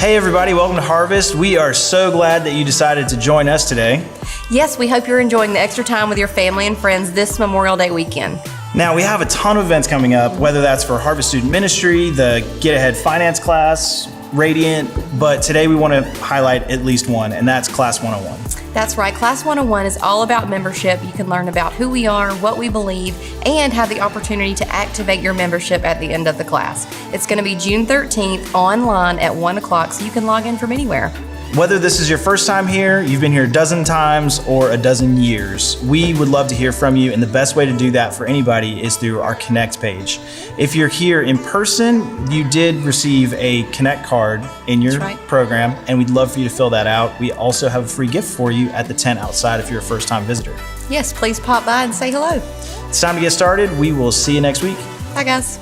Hey everybody, welcome to Harvest. We are so glad that you decided to join us today. Yes, we hope you're enjoying the extra time with your family and friends this Memorial Day weekend. Now, we have a ton of events coming up, whether that's for Harvest Student Ministry, the Get Ahead Finance class, Radiant, but today we want to highlight at least one, and that's Class 101. That's right. Class 101 is all about membership. You can learn about who we are, what we believe, and have the opportunity to activate your membership at the end of the class. It's going to be June 13th online at 1 o'clock, so you can log in from anywhere. Whether this is your first time here, you've been here a dozen times, or a dozen years, we would love to hear from you, and the best way to do that for anybody is through our Connect page. If you're here in person, you did receive a Connect card in your program, and we'd love for you to fill that out. We also have a free gift for you at the tent outside if you're a first-time visitor. Yes, please pop by and say hello. It's time to get started. We will see you next week. Bye, guys.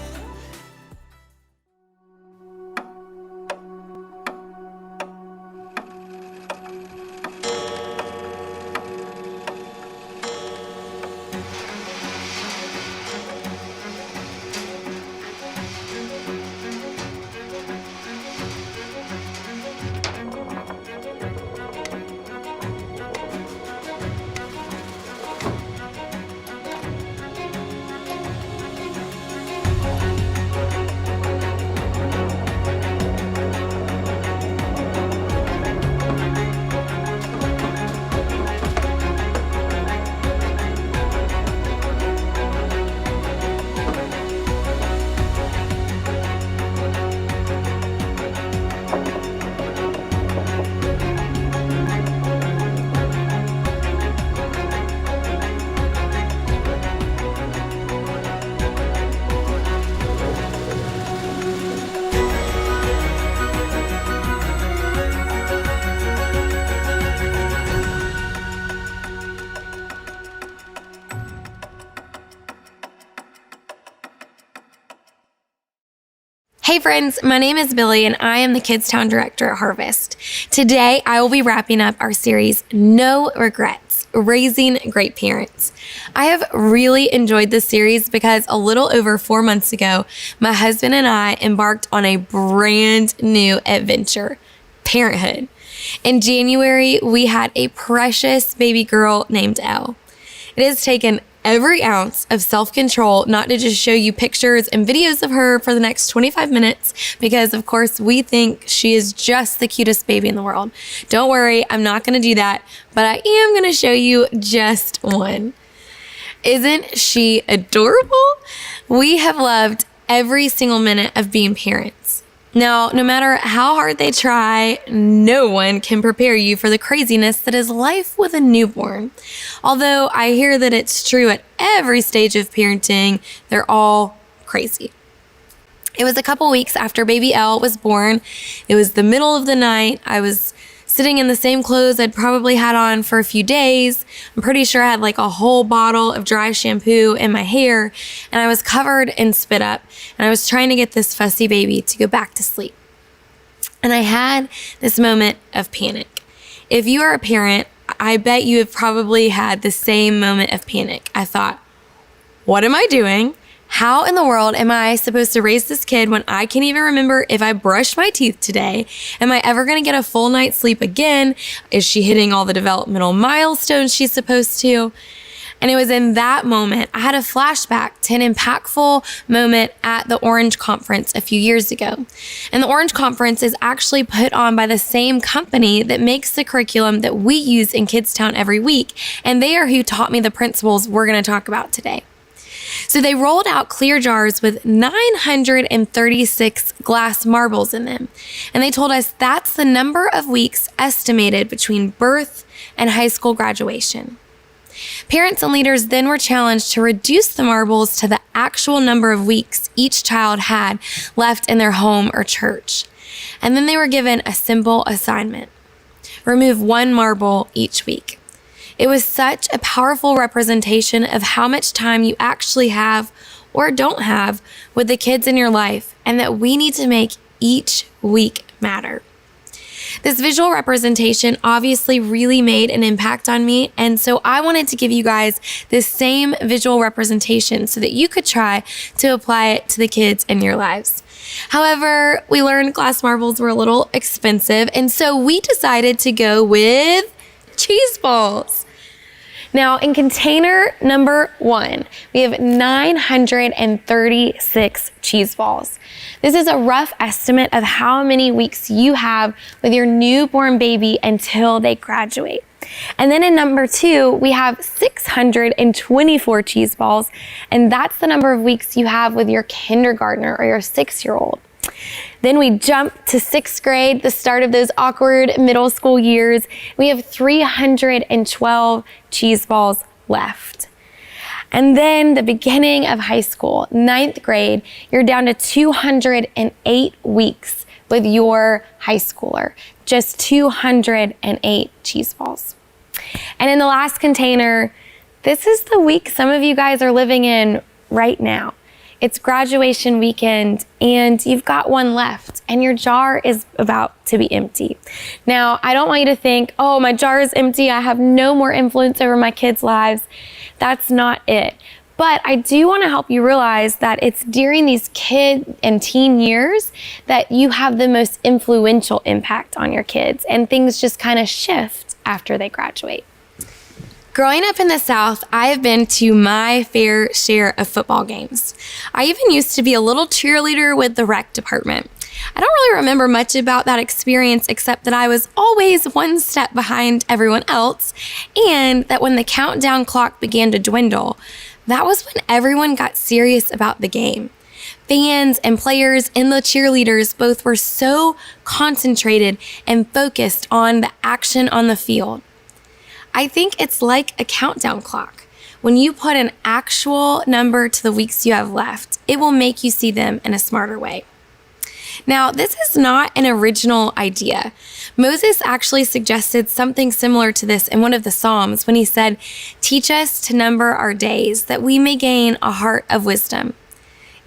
Hey friends, my name is Billy and I am the Kids Town Director at Harvest. Today, I will be wrapping up our series, No Regrets, Raising Great Parents. I have really enjoyed this series because a little over 4 months ago, my husband and I embarked on a brand new adventure, parenthood. In January, we had a precious baby girl named Elle. It has taken every ounce of self-control not to just show you pictures and videos of her for the next 25 minutes because, of course, we think she is just the cutest baby in the world. Don't worry, I'm not going to do that, but I am going to show you just one. Isn't she adorable? We have loved every single minute of being parents. Now, no matter how hard they try, no one can prepare you for the craziness that is life with a newborn. Although I hear that it's true at every stage of parenting, they're all crazy. It was a couple weeks after baby Elle was born. It was the middle of the night. I was sitting in the same clothes I'd probably had on for a few days. I'm pretty sure I had like a whole bottle of dry shampoo in my hair, and I was covered in spit up, and I was trying to get this fussy baby to go back to sleep. And I had this moment of panic. If you are a parent, I bet you have probably had the same moment of panic. I thought, what am I doing? How in the world am I supposed to raise this kid when I can't even remember if I brushed my teeth today? Am I ever going to get a full night's sleep again? Is she hitting all the developmental milestones she's supposed to? And it was in that moment, I had a flashback to an impactful moment at the Orange Conference a few years ago. And the Orange Conference is actually put on by the same company that makes the curriculum that we use in Kids Town every week. And they are who taught me the principles we're going to talk about today. So they rolled out clear jars with 936 glass marbles in them. And they told us that's the number of weeks estimated between birth and high school graduation. Parents and leaders then were challenged to reduce the marbles to the actual number of weeks each child had left in their home or church. And then they were given a simple assignment: remove one marble each week. It was such a powerful representation of how much time you actually have or don't have with the kids in your life, and that we need to make each week matter. This visual representation obviously really made an impact on me, and so I wanted to give you guys this same visual representation so that you could try to apply it to the kids in your lives. However, we learned glass marbles were a little expensive, and so we decided to go with cheese balls. Now, in container number 1, we have 936 cheese balls. This is a rough estimate of how many weeks you have with your newborn baby until they graduate. And then in number 2, we have 624 cheese balls, and that's the number of weeks you have with your kindergartner or your 6-year-old. Then we jump to 6th grade, the start of those awkward middle school years. We have 312 cheese balls left. And then the beginning of high school, 9th grade, you're down to 208 weeks with your high schooler. Just 208 cheese balls. And in the last container, this is the week some of you guys are living in right now. It's graduation weekend and you've got one left and your jar is about to be empty. Now, I don't want you to think, oh, my jar is empty. I have no more influence over my kids' lives. That's not it. But I do want to help you realize that it's during these kid and teen years that you have the most influential impact on your kids, and things just kind of shift after they graduate. Growing up in the South, I have been to my fair share of football games. I even used to be a little cheerleader with the rec department. I don't really remember much about that experience except that I was always one step behind everyone else, and that when the countdown clock began to dwindle, that was when everyone got serious about the game. Fans and players and the cheerleaders both were so concentrated and focused on the action on the field. I think it's like a countdown clock. When you put an actual number to the weeks you have left, it will make you see them in a smarter way. Now, this is not an original idea. Moses actually suggested something similar to this in one of the Psalms when he said, "Teach us to number our days, that we may gain a heart of wisdom."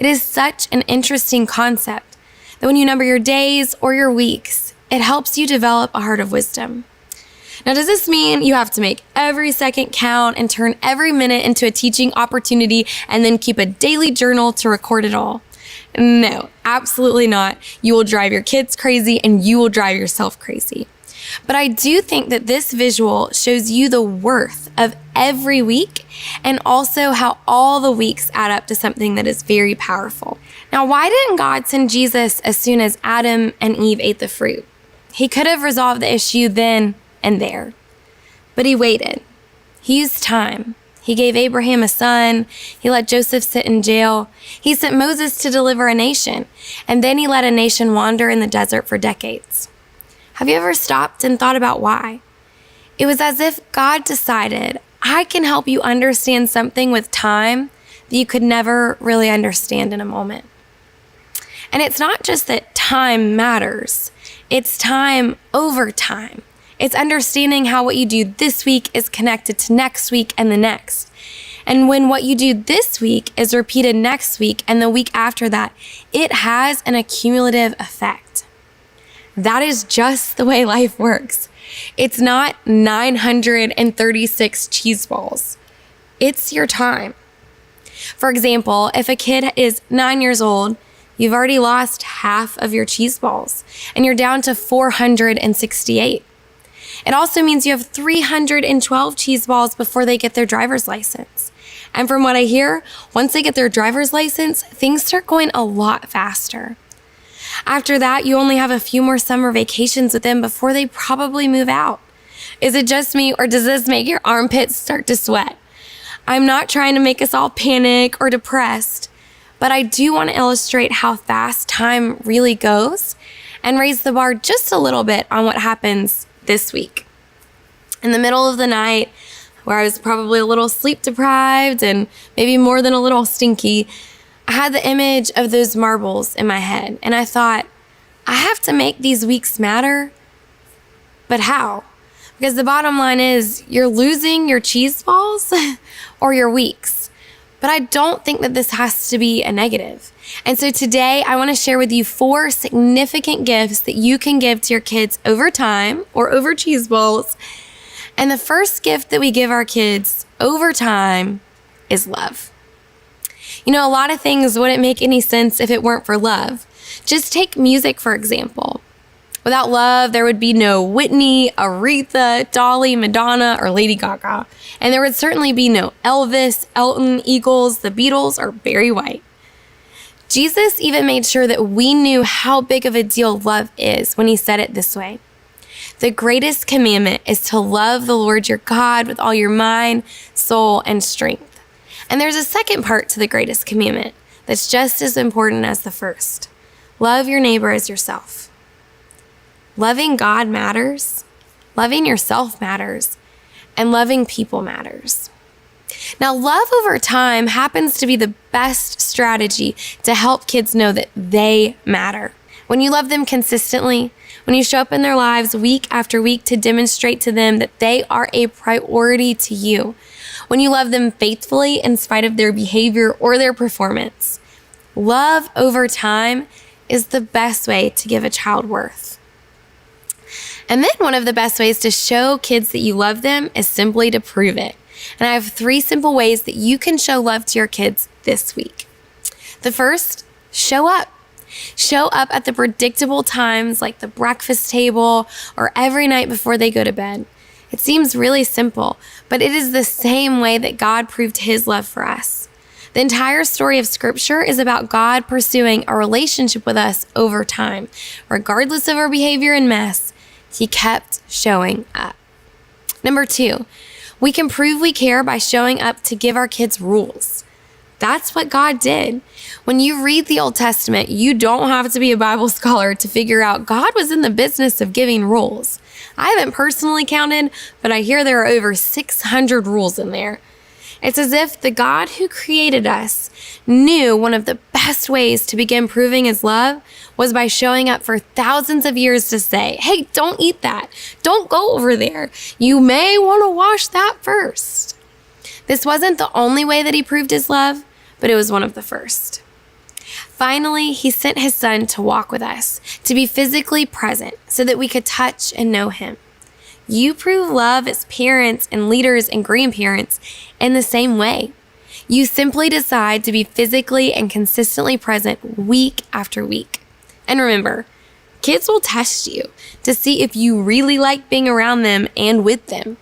It is such an interesting concept that when you number your days or your weeks, it helps you develop a heart of wisdom. Now, does this mean you have to make every second count and turn every minute into a teaching opportunity and then keep a daily journal to record it all? No, absolutely not. You will drive your kids crazy and you will drive yourself crazy. But I do think that this visual shows you the worth of every week and also how all the weeks add up to something that is very powerful. Now, why didn't God send Jesus as soon as Adam and Eve ate the fruit? He could have resolved the issue then and there, but he waited. He used time. He gave Abraham a son. He let Joseph sit in jail. He sent Moses to deliver a nation, and then he let a nation wander in the desert for decades. Have you ever stopped and thought about why? It was as if God decided, I can help you understand something with time that you could never really understand in a moment. And it's not just that time matters. It's time over time. It's understanding how what you do this week is connected to next week and the next. And when what you do this week is repeated next week and the week after that, it has an accumulative effect. That is just the way life works. It's not 936 cheese balls. It's your time. For example, if a kid is 9 years old, you've already lost half of your cheese balls and you're down to 468. It also means you have 312 cheese balls before they get their driver's license. And from what I hear, once they get their driver's license, things start going a lot faster. After that, you only have a few more summer vacations with them before they probably move out. Is it just me, or does this make your armpits start to sweat? I'm not trying to make us all panic or depressed, but I do want to illustrate how fast time really goes and raise the bar just a little bit on what happens this week. In the middle of the night, where I was probably a little sleep deprived and maybe more than a little stinky, I had the image of those marbles in my head, and I thought, I have to make these weeks matter, but how? Because the bottom line is, you're losing your cheese balls or your weeks. But I don't think that this has to be a negative. And so today I want to share with you 4 significant gifts that you can give to your kids over time or over cheese balls. And the first gift that we give our kids over time is love. You know, a lot of things wouldn't make any sense if it weren't for love. Just take music, for example. Without love, there would be no Whitney, Aretha, Dolly, Madonna, or Lady Gaga. And there would certainly be no Elvis, Elton, Eagles, the Beatles, or Barry White. Jesus even made sure that we knew how big of a deal love is when he said it this way. The greatest commandment is to love the Lord your God with all your mind, soul, and strength. And there's a second part to the greatest commandment that's just as important as the first. Love your neighbor as yourself. Loving God matters, loving yourself matters, and loving people matters. Now, love over time happens to be the best strategy to help kids know that they matter. When you love them consistently, when you show up in their lives week after week to demonstrate to them that they are a priority to you, when you love them faithfully in spite of their behavior or their performance, love over time is the best way to give a child worth. And then one of the best ways to show kids that you love them is simply to prove it. And I have 3 simple ways that you can show love to your kids this week. The first, show up. Show up at the predictable times like the breakfast table or every night before they go to bed. It seems really simple, but it is the same way that God proved his love for us. The entire story of Scripture is about God pursuing a relationship with us over time. Regardless of our behavior and mess, he kept showing up. Number 2, we can prove we care by showing up to give our kids rules. That's what God did. When you read the Old Testament, you don't have to be a Bible scholar to figure out God was in the business of giving rules. I haven't personally counted, but I hear there are over 600 rules in there. It's as if the God who created us knew one of the best ways to begin proving his love was by showing up for thousands of years to say, hey, don't eat that. Don't go over there. You may want to wash that first. This wasn't the only way that he proved his love, but it was one of the first. Finally, he sent his son to walk with us, to be physically present so that we could touch and know him. You prove love as parents and leaders and grandparents in the same way. You simply decide to be physically and consistently present week after week. And remember, kids will test you to see if you really like being around them and with them.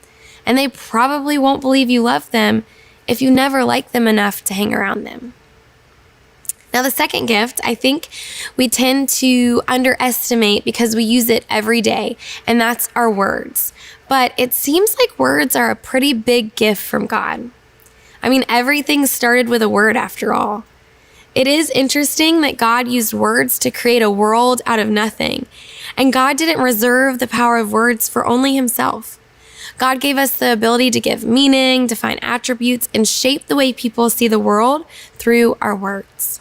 And they probably won't believe you love them if you never like them enough to hang around them. Now, the second gift, I think we tend to underestimate because we use it every day, and that's our words. But it seems like words are a pretty big gift from God. I mean, everything started with a word after all. It is interesting that God used words to create a world out of nothing, and God didn't reserve the power of words for only himself. God gave us the ability to give meaning, define attributes, and shape the way people see the world through our words.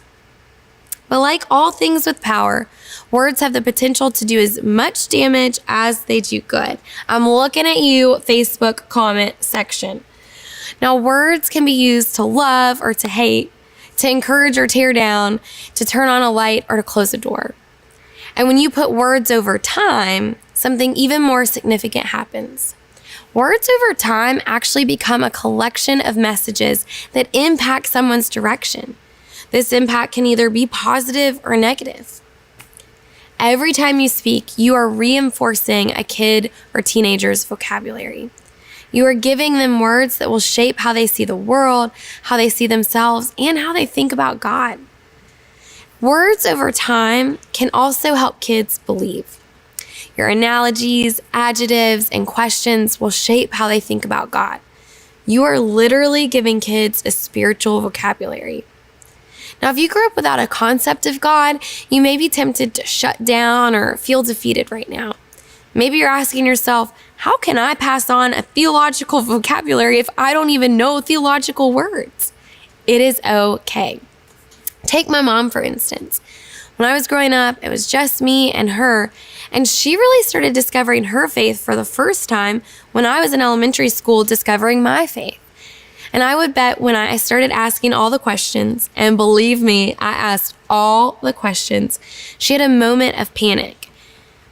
But like all things with power, words have the potential to do as much damage as they do good. I'm looking at you, Facebook comment section. Now, words can be used to love or to hate, to encourage or tear down, to turn on a light or to close a door. And when you put words over time, something even more significant happens. Words over time actually become a collection of messages that impact someone's direction. This impact can either be positive or negative. Every time you speak, you are reinforcing a kid or teenager's vocabulary. You are giving them words that will shape how they see the world, how they see themselves, and how they think about God. Words over time can also help kids believe. Your analogies, adjectives, and questions will shape how they think about God. You are literally giving kids a spiritual vocabulary. Now, if you grew up without a concept of God, you may be tempted to shut down or feel defeated right now. Maybe you're asking yourself, how can I pass on a theological vocabulary if I don't even know theological words? It is okay. Take my mom, for instance. When I was growing up, it was just me and her, and she really started discovering her faith for the first time when I was in elementary school discovering my faith. And I would bet when I started asking all the questions, and believe me, I asked all the questions, she had a moment of panic.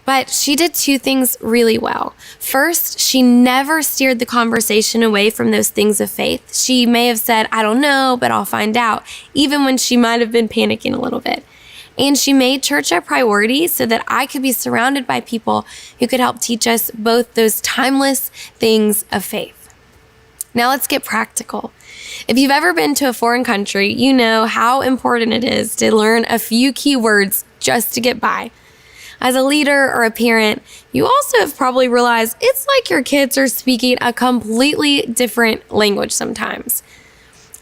But she did 2 things really well. First, she never steered the conversation away from those things of faith. She may have said, I don't know, but I'll find out, even when she might have been panicking a little bit. And she made church a priority so that I could be surrounded by people who could help teach us both those timeless things of faith. Now let's get practical. If you've ever been to a foreign country, you know how important it is to learn a few key words just to get by. As a leader or a parent, you also have probably realized it's like your kids are speaking a completely different language sometimes.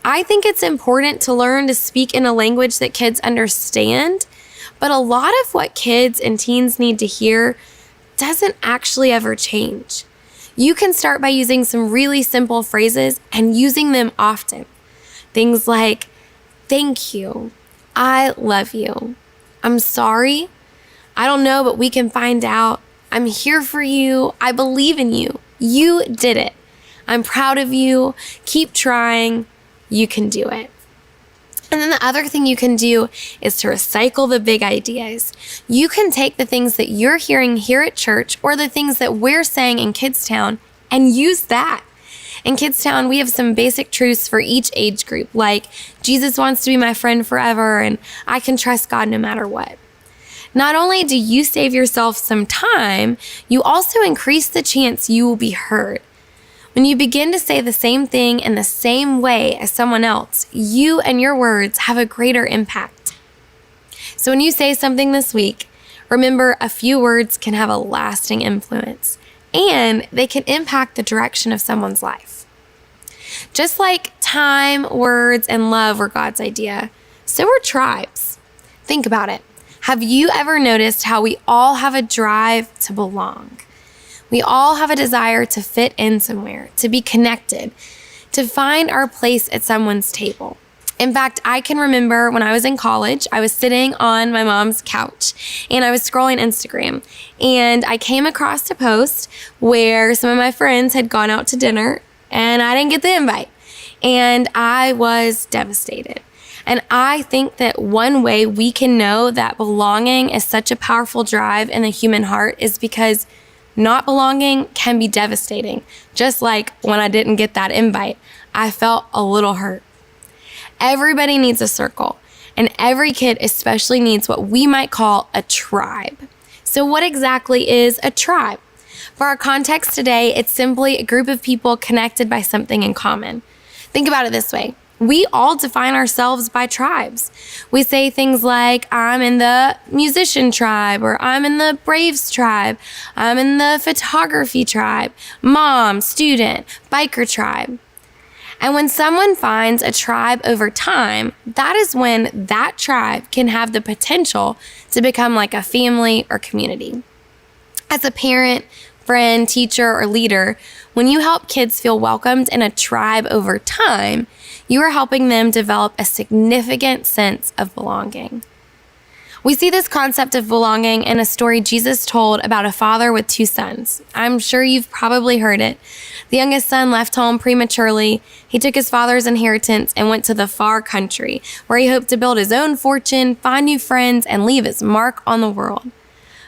I think it's important to learn to speak in a language that kids understand, but a lot of what kids and teens need to hear doesn't actually ever change. You can start by using some really simple phrases and using them often. Things like, thank you, I love you, I'm sorry, I don't know, but we can find out, I'm here for you, I believe in you, you did it, I'm proud of you, keep trying, you can do it. And then the other thing you can do is to recycle the big ideas. You can take the things that you're hearing here at church or the things that we're saying in Kidstown and use that. In Kidstown, we have some basic truths for each age group, like Jesus wants to be my friend forever and I can trust God no matter what. Not only do you save yourself some time, you also increase the chance you will be heard. When you begin to say the same thing in the same way as someone else, you and your words have a greater impact. So when you say something this week, remember a few words can have a lasting influence, and they can impact the direction of someone's life. Just like time, words, and love were God's idea, so were tribes. Think about it. Have you ever noticed how we all have a drive to belong? We all have a desire to fit in somewhere, to be connected, to find our place at someone's table. In fact, I can remember when I was in college, I was sitting on my mom's couch and I was scrolling Instagram, and I came across a post where some of my friends had gone out to dinner and I didn't get the invite, and I was devastated. And I think that one way we can know that belonging is such a powerful drive in the human heart is because not belonging can be devastating. Just like when I didn't get that invite, I felt a little hurt. Everybody needs a circle, and every kid especially needs what we might call a tribe. So what exactly is a tribe? For our context today, it's simply a group of people connected by something in common. Think about it this way. We all define ourselves by tribes. We say things like, I'm in the musician tribe, or I'm in the Braves tribe, I'm in the photography tribe, mom, student, biker tribe. And when someone finds a tribe over time, that is when that tribe can have the potential to become like a family or community. As a parent, friend, teacher, or leader, when you help kids feel welcomed in a tribe over time, you are helping them develop a significant sense of belonging. We see this concept of belonging in a story Jesus told about a father with two sons. I'm sure you've probably heard it. The youngest son left home prematurely. He took his father's inheritance and went to the far country, where he hoped to build his own fortune, find new friends, and leave his mark on the world.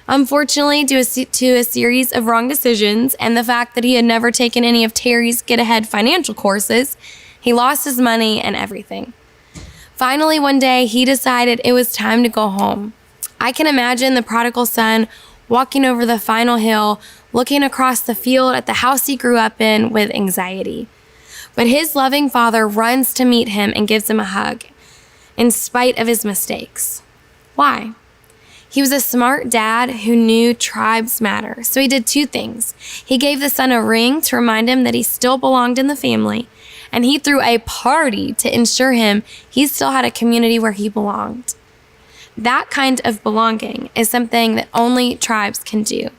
Unfortunately, due to a series of wrong decisions and the fact that he had never taken any of Terry's Get Ahead financial courses, he lost his money and everything. Finally, one day, he decided it was time to go home. I can imagine the prodigal son walking over the final hill, looking across the field at the house he grew up in with anxiety. But his loving father runs to meet him and gives him a hug, in spite of his mistakes. Why? He was a smart dad who knew tribes matter, so he did two things. He gave the son a ring to remind him that he still belonged in the family, and he threw a party to ensure him he still had a community where he belonged. That kind of belonging is something that only tribes can do,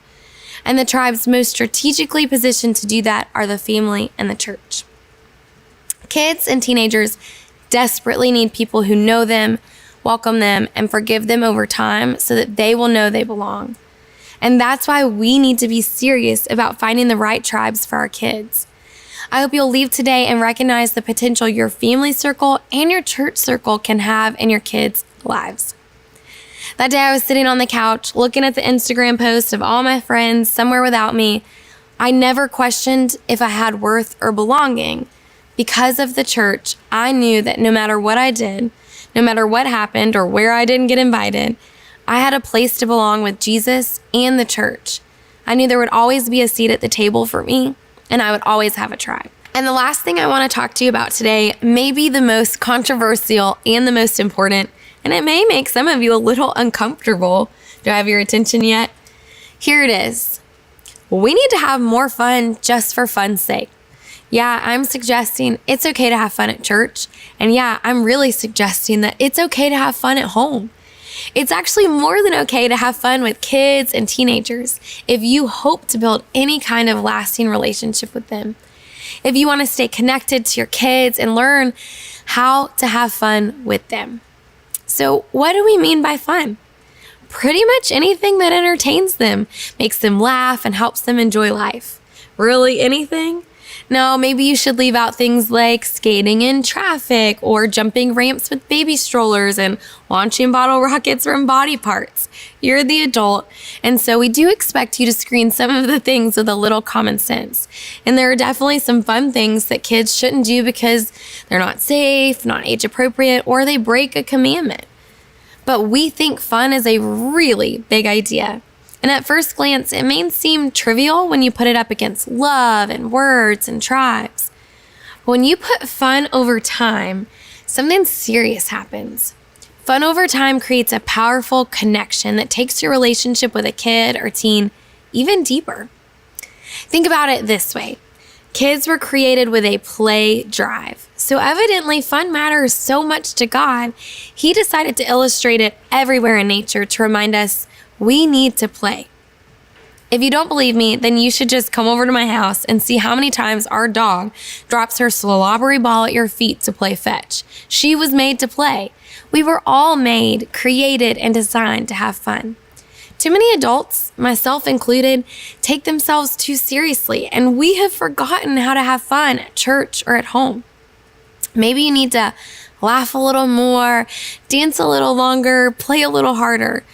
and the tribes most strategically positioned to do that are the family and the church. Kids and teenagers desperately need people who know them, welcome them, and forgive them over time so that they will know they belong. And that's why we need to be serious about finding the right tribes for our kids. I hope you'll leave today and recognize the potential your family circle and your church circle can have in your kids' lives. That day I was sitting on the couch looking at the Instagram posts of all my friends somewhere without me. I never questioned if I had worth or belonging. Because of the church, I knew that no matter what I did, No matter what happened or where I didn't get invited, I had a place to belong with Jesus and the church. I knew there would always be a seat at the table for me, and I would always have a tribe. And the last thing I want to talk to you about today may be the most controversial and the most important, and it may make some of you a little uncomfortable. Do I have your attention yet? Here it is. We need to have more fun just for fun's sake. Yeah, I'm suggesting it's okay to have fun at church. And yeah, I'm really suggesting that it's okay to have fun at home. It's actually more than okay to have fun with kids and teenagers if you hope to build any kind of lasting relationship with them. If you want to stay connected to your kids and learn how to have fun with them. So what do we mean by fun? Pretty much anything that entertains them, makes them laugh, and helps them enjoy life. Really anything? No, maybe you should leave out things like skating in traffic or jumping ramps with baby strollers and launching bottle rockets from body parts. You're the adult, and so we do expect you to screen some of the things with a little common sense. And there are definitely some fun things that kids shouldn't do because they're not safe, not age appropriate, or they break a commandment. But we think fun is a really big idea. And at first glance, it may seem trivial when you put it up against love and words and tribes. But when you put fun over time, something serious happens. Fun over time creates a powerful connection that takes your relationship with a kid or teen even deeper. Think about it this way. Kids were created with a play drive. So evidently fun matters so much to God, He decided to illustrate it everywhere in nature to remind us we need to play. If you don't believe me, then you should just come over to my house and see how many times our dog drops her slobbery ball at your feet to play fetch. She was made to play. We were all made, created, and designed to have fun. Too many adults, myself included, take themselves too seriously, and we have forgotten how to have fun at church or at home. Maybe you need to laugh a little more, dance a little longer, play a little harder,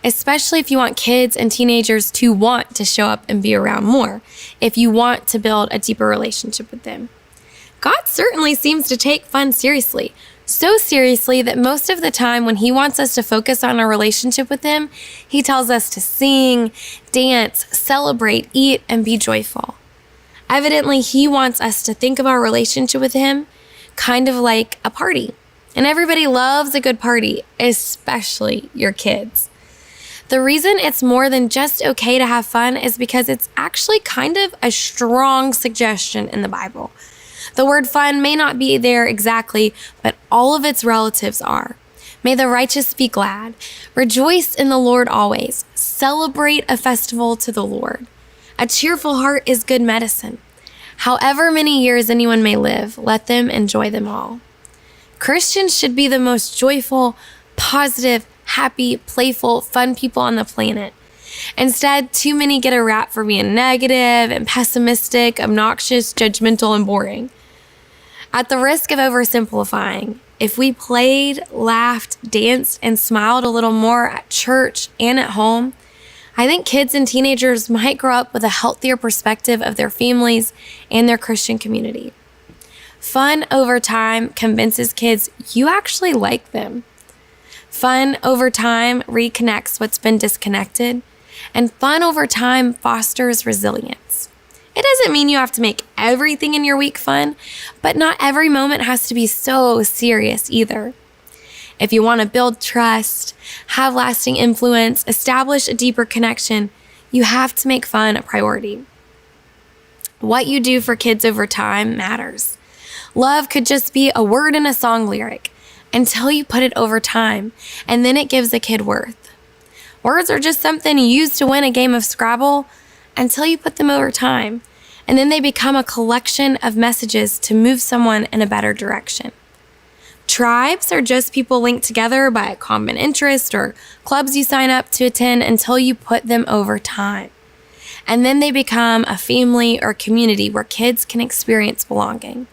especially if you want kids and teenagers to want to show up and be around more, if you want to build a deeper relationship with them. God certainly seems to take fun seriously. So seriously that most of the time when He wants us to focus on our relationship with Him, He tells us to sing, dance, celebrate, eat, and be joyful. Evidently, He wants us to think of our relationship with Him kind of like a party. And everybody loves a good party, especially your kids. The reason it's more than just okay to have fun is because it's actually kind of a strong suggestion in the Bible. The word fun may not be there exactly, but all of its relatives are. May the righteous be glad. Rejoice in the Lord always. Celebrate a festival to the Lord. A cheerful heart is good medicine. However many years anyone may live, let them enjoy them all. Christians should be the most joyful, positive, happy, playful, fun people on the planet. Instead, too many get a rap for being negative and pessimistic, obnoxious, judgmental, and boring. At the risk of oversimplifying, if we played, laughed, danced, and smiled a little more at church and at home, I think kids and teenagers might grow up with a healthier perspective of their families and their Christian community. Fun over time convinces kids you actually like them. Fun over time reconnects what's been disconnected, and fun over time fosters resilience. It doesn't mean you have to make everything in your week fun, but not every moment has to be so serious either. If you want to build trust, have lasting influence, establish a deeper connection, you have to make fun a priority. What you do for kids over time matters. Love could just be a word in a song lyric until you put it over time, and then it gives a kid worth. Words are just something you use to win a game of Scrabble until you put them over time, and then they become a collection of messages to move someone in a better direction. Tribes are just people linked together by a common interest or clubs you sign up to attend until you put them over time. And then they become a family or community where kids can experience belonging.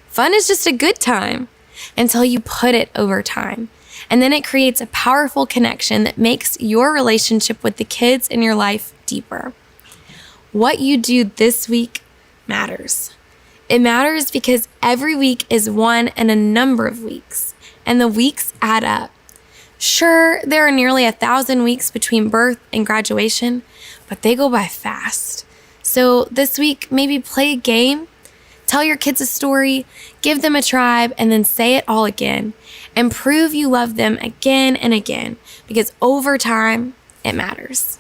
Fun is just a good time until you put it over time. And then it creates a powerful connection that makes your relationship with the kids in your life deeper. What you do this week matters. It matters because every week is one in a number of weeks. and the weeks add up. Sure, there are nearly 1,000 weeks between birth and graduation, but they go by fast. So this week, maybe play a game, tell your kids a story, give them a tribe, and then say it all again, and prove you love them again and again, because over time, it matters.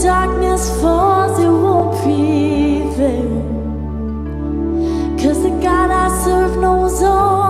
Darkness falls, it won't prevail, 'cause the God I serve knows all.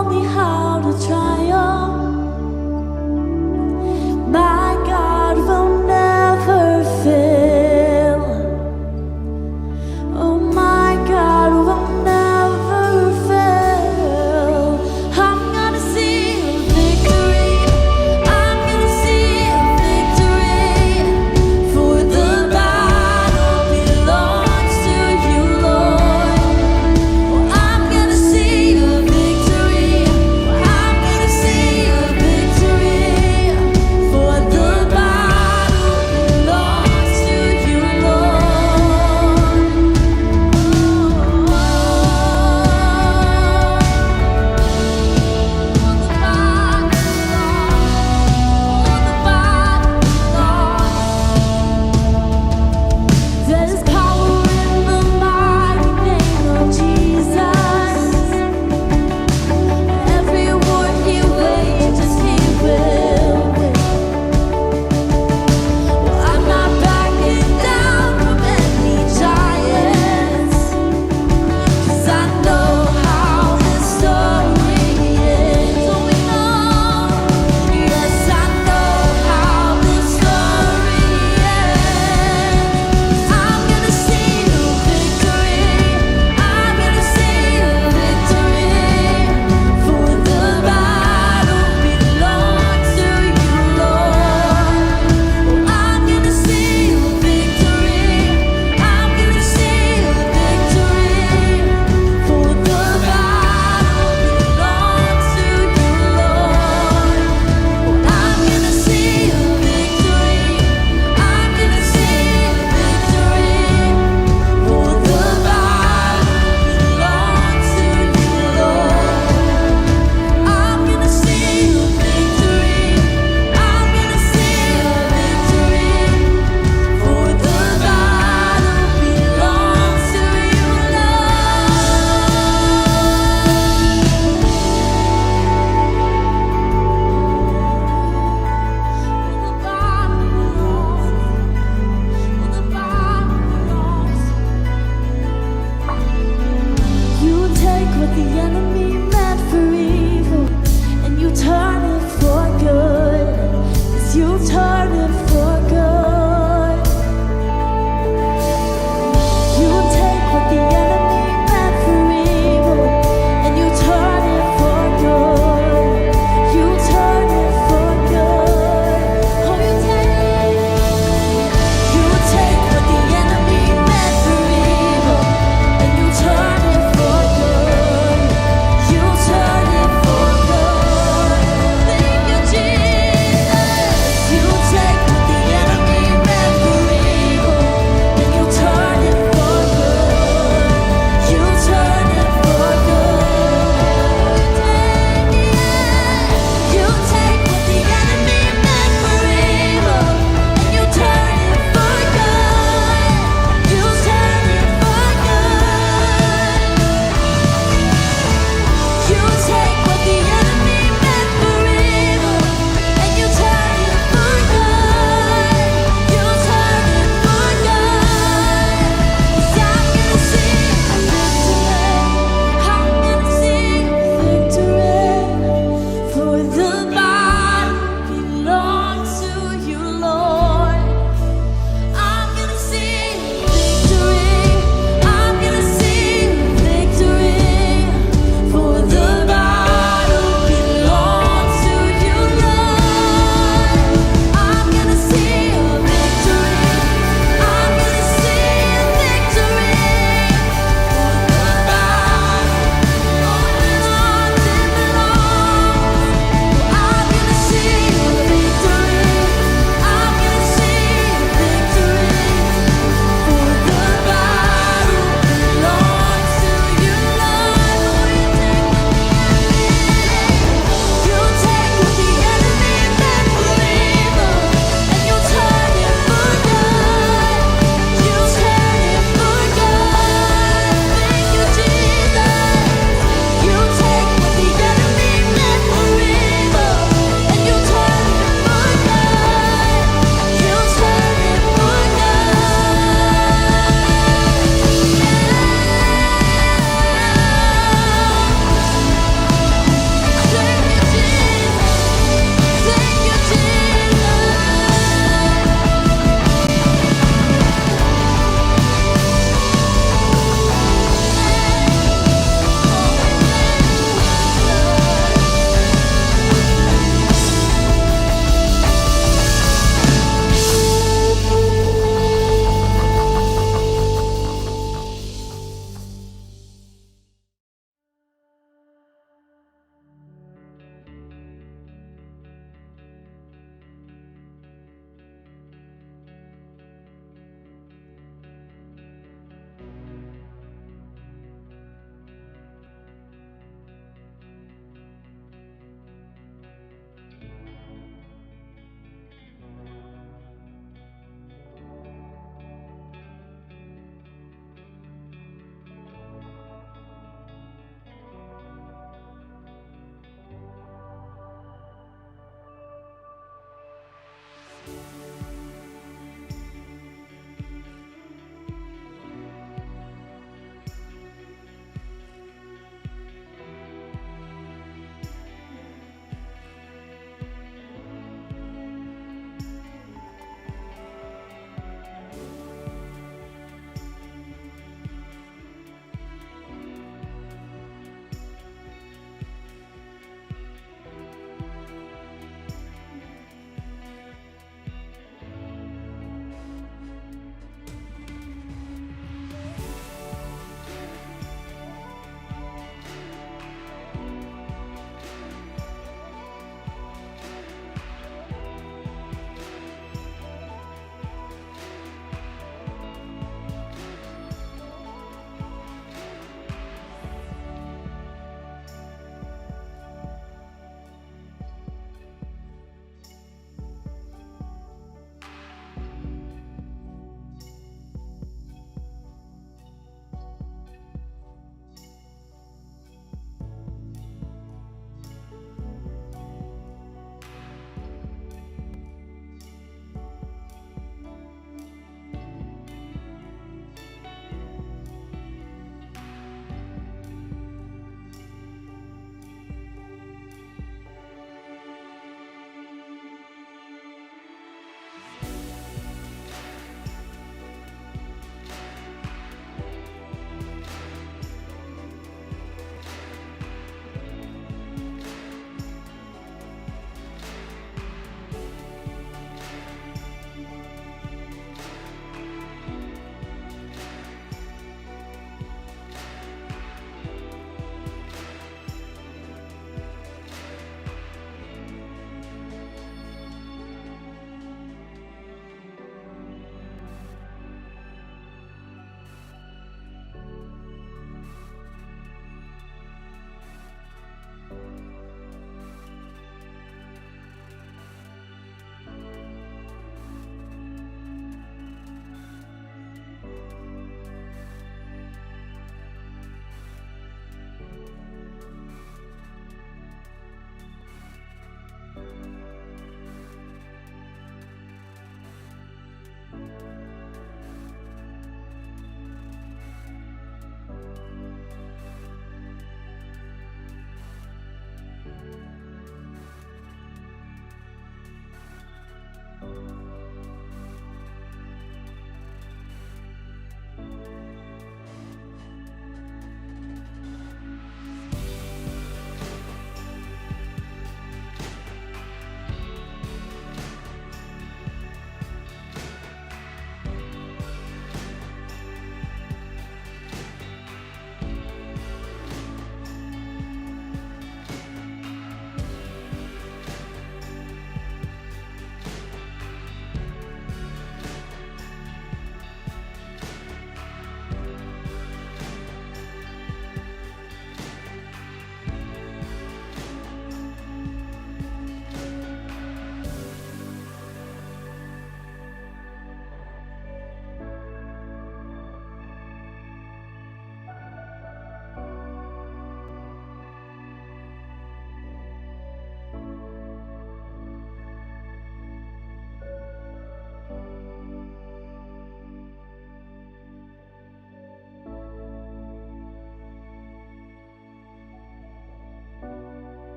you.